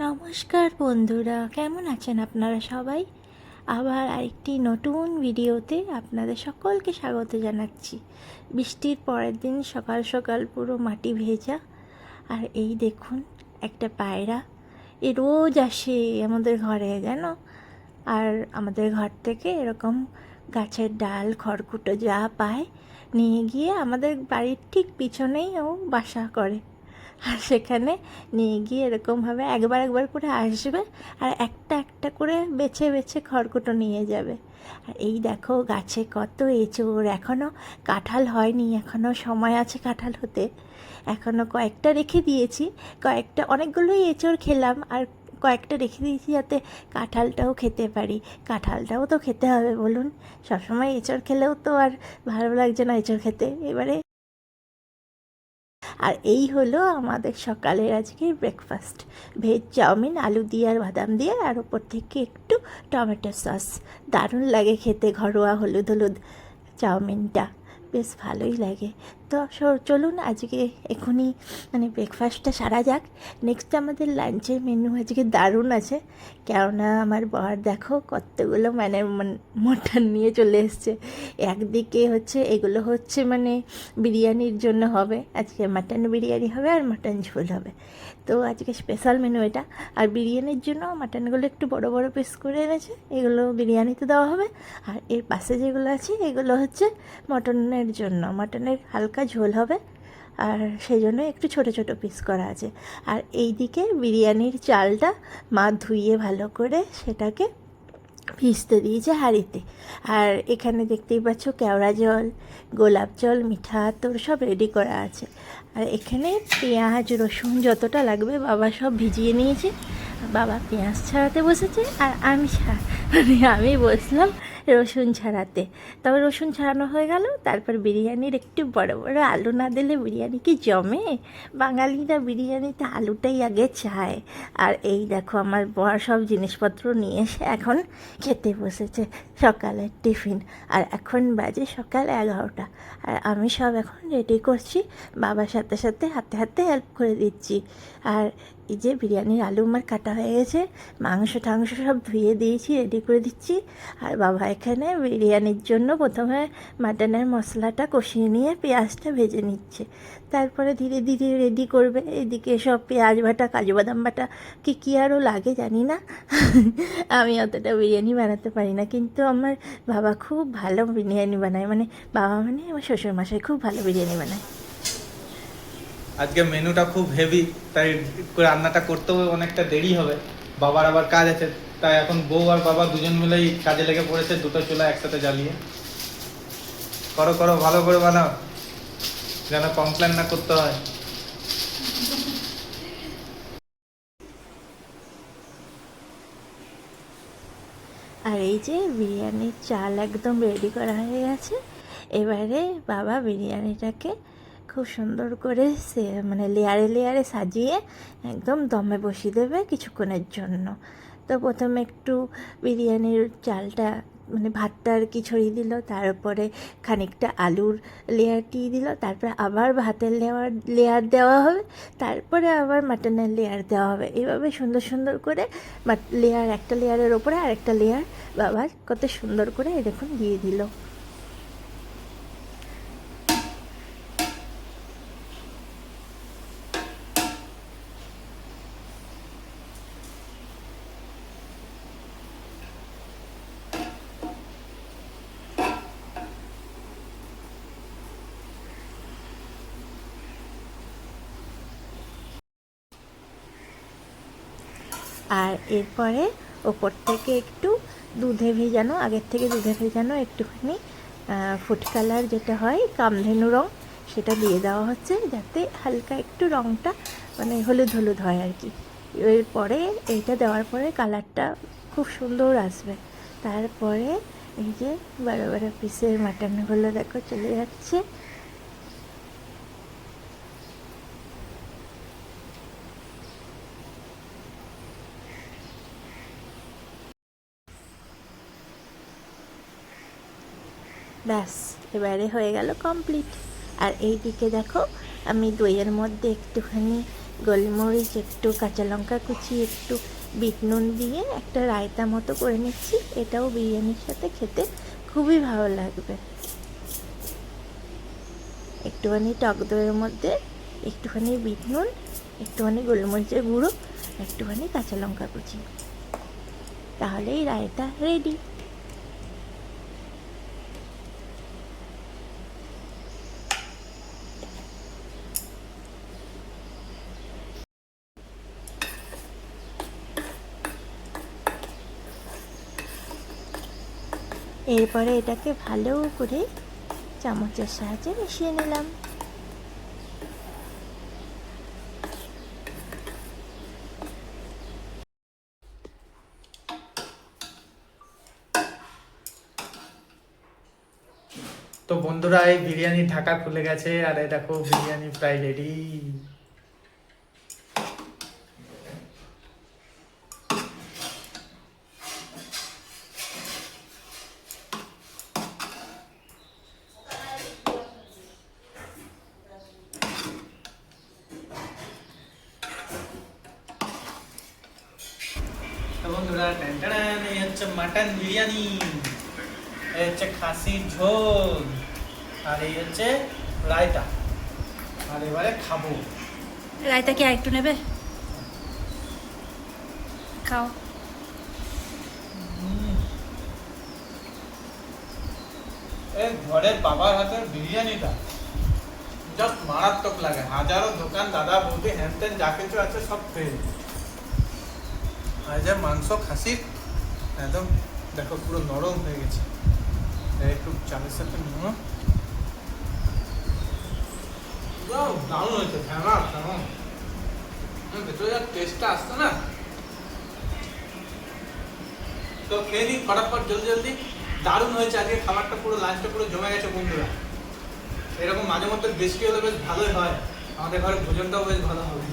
নমস্কার বন্ধুরা, কেমন আছেন আপনারা সবাই? আবার আরেকটি নতুন ভিডিওতে আপনাদের সকলকে স্বাগত জানাচ্ছি। বৃষ্টির পরের দিন সকাল সকাল পুরো মাটি ভেজা। আর এই দেখুন, একটা পায়রা রোজ আসে আমাদের ঘরে, জানো। আর আমাদের ঘর থেকে এরকম গাছের ডাল খড়কুটো যা পায় নিয়ে গিয়ে আমাদের বাড়ির ঠিক পিছনেই ও বাসা করে। আর সেখানে নিয়ে গিয়ে এরকমভাবে একবার একবার করে আসবে, আর একটা একটা করে বেছে বেছে খড়কুটো নিয়ে যাবে। আর এই দেখো, গাছে কত এঁচোড়, এখনও কাঁঠাল হয়নি, এখনও সময় আছে কাঁঠাল হতে। এখনও কয়েকটা রেখে দিয়েছি, অনেকগুলোই এঁচোড় খেলাম, আর কয়েকটা রেখে দিয়েছি যাতে কাঁঠালটাও খেতে পারি। কাঁঠালটাও তো খেতে হবে বলুন, সবসময় এঁচোড় খেলেও তো আর ভালো লাগছে না এঁচোড় খেতে। এবারে আর এই হলো আমাদের সকালের আজকের ব্রেকফাস্ট। ভেজ চাউমিন, আলু দিয়ে আর বাদাম দিয়ে, আর ওপর থেকে একটু টমেটো সস। দারুণ লাগে খেতে, ঘরোয়া হলুদ হলুদ চাউমিনটা বেশ ভালোই লাগে। তো চলুন আজকে এখনই ব্রেকফাস্টটা সারা যাক। নেক্সট আমাদের লাঞ্চের মেনু আজকে দারুণ আছে, কেননা আমার বর দেখো কতগুলো মটন নিয়ে চলে এসছে। একদিকে এগুলো হচ্ছে বিরিয়ানির জন্য হবে, আজকে মাটন বিরিয়ানি হবে আর মাটন ঝোল হবে। তো আজকে স্পেশাল মেনু এটা। আর বিরিয়ানির জন্য মাটনগুলো একটু বড় বড় পিস করে এনেছে, এগুলো বিরিয়ানিতে দেওয়া হবে। আর এর পাশে যেগুলো আছে এগুলো হচ্ছে মটনের জন্য, মটনের হালকা ঝোল হবে, আর সেই জন্য একটু ছোট ছোট পিস করা আছে। আর এই দিকে বিরিয়ানির চালটা মা ধুইয়ে ভালো করে সেটাকে ভিজতে দিয়েছে হাঁড়িতে। আর এখানে দেখতেই পাচ্ছ কেওড়া জল, গোলাপ জল, মিঠা আতর সব রেডি করা আছে। আর এখানে পেঁয়াজ রসুন যতটা লাগবে বাবা সব ভিজিয়ে নিয়েছে। বাবা পেঁয়াজ ছাড়াতে বসেছে, আর আমি বসলাম রসুন ছাড়াতে। তবে রসুন ছাড়ানো হয়ে গেল, তারপর বিরিয়ানির একটু বড় বড় আলু না দিলে বিরিয়ানি কি জমে? বাঙালিরা বিরিয়ানিতে আলুটাই আগে চায়। আর এই দেখো, আমার বর সব জিনিসপত্র নিয়ে এসে এখন খেতে বসেছে সকালের টিফিন। আর এখন বাজে সকাল 11টা, আর আমি সব এখন রেডি করছি, বাবার সাথে সাথে হাতে হাতে হেল্প করে দিচ্ছি। আর এই যে বিরিয়ানির আলু আমার কাটা হয়ে গেছে, মাংস টাংস সব ধুয়ে দিয়েছি, রেডি করে দিচ্ছি। আর বাবা এখানে বিরিয়ানির জন্য প্রথমে মাটনের মশলাটা কষিয়ে নিয়ে পেঁয়াজটা ভেজে নিচ্ছে, তারপরে ধীরে ধীরে রেডি করবে। এদিকে সব পেঁয়াজ বাটা, কাজু বাদাম বাটা, কী আরও লাগে জানি না। আমি অতটা বিরিয়ানি বানাতে পারি না, কিন্তু আমার বাবা খুব ভালো বিরিয়ানি বানায়, বাবা আমার শ্বশুরমশাই খুব ভালো বিরিয়ানি বানায়। আজকে মেনুটা খুব হেভি, তাই রান্নাটা করতেও অনেকটা দেরি হবে। বাবার আবার কাজ আছে, তাই এখন বউ আর বাবা দুজন মিলেই কাজে লেগে পড়েছে, দুটো চুলা একসাথে জ্বালিয়ে। করো করো, ভালো করে বানাও, যেন কমপ্লেন না করতে হয়। আর এই যে বিরিয়ানির চাল একদম রেডি করা হয়ে গেছে। এবারে বাবা বিরিয়ানিটাকে খুব সুন্দর করে লেয়ারে লেয়ারে সাজিয়ে একদম দমে বসিয়ে দেবে কিছুক্ষণের জন্য। তো প্রথমে একটু বিরিয়ানির চালটা ভাতটা আর কি ছড়িয়ে দিল, তারপরে খানিকটা আলুর লেয়ার দিয়ে দিল, তারপরে আবার ভাতের লেয়ার দেওয়া হবে, তারপরে আবার মাটনের লেয়ার দেওয়া হবে। এইভাবে সুন্দর সুন্দর করে একটা লেয়ারের ওপরে আরেকটা লেয়ার বাবা কত সুন্দর করে দেখুন দিয়ে দিল। আর এরপরে ওপর থেকে একটু দুধে ভেজানো, আগের থেকে দুধে ভেজানো একটুখানি ফুড কালার যেটা হয় কামধেনু রঙ, সেটা দিয়ে দেওয়া হচ্ছে, যাতে হালকা একটু রঙটা হলুদ হলুদ হয় আর কি। এরপরে এইটা দেওয়ার পরে কালারটা খুব সুন্দর আসবে। তারপরে এই যে বড় বড় পিসের মাটনগুলো দেখো চলে যাচ্ছে। ব্যাস, এবারে হয়ে গেল কমপ্লিট। আর এই দিকে দেখো, আমি দইয়ের মধ্যে একটুখানি গোলমরিচ, একটু কাঁচা লঙ্কা কুচি, একটু বিট নুন দিয়ে একটা রায়তা মতো করে নিচ্ছি। এটাও বিরিয়ানির সাথে খেতে খুবই ভালো লাগবে। একটুখানি টক দইয়ের মধ্যে একটুখানি বিট নুন, একটুখানি গোলমরিচের গুঁড়ো, একটুখানি কাঁচা লঙ্কা কুচি, তাহলেই রায়তা রেডি। এরপরে এটাকে ভালো করে চামচের সাহায্যে মিশিয়ে নিলাম। তো বন্ধুরা, এই বিরিয়ানির ঢাকা খুলে গেছে আর এই দেখো বিরিয়ানি প্রায় রেডি। তো বন্ধুরা, টান এই হচ্ছে মাটন বিরিয়ানি, এই হচ্ছে খাসির ঝোল, আর এই হচ্ছে রায়তা। আর এবারে খাবো। রায়তা কি আরেকটু নেবে? খাও। এই ঘরের বাবার হাতের বিরিয়ানিটা জাস্ট মারাত্মক লাগে। হাজারো দোকান দাদা বৌদি হ্যান ত্যান যা কিছু আছে সব ফেল। আর যে মাংস খাসির একদম দেখো পুরো নরম হয়ে গেছে। একটু চালের সাথে নুন, দারুণ হয়েছে। ফেমাস কেমন ভেতরে যা টেস্টটা আসতো না। তো খেয়ে নিই ফটাফট জলদি জলদি। দারুণ হয়েছে আজকে খাবারটা, পুরো লাঞ্চটা পুরো জমে গেছে বন্ধুরা। এরকম মাঝে মধ্যে বৃষ্টি হলে বেশ ভালোই হয়, আমাদের ঘরে ভোজনটাও বেশ ভালো হবে।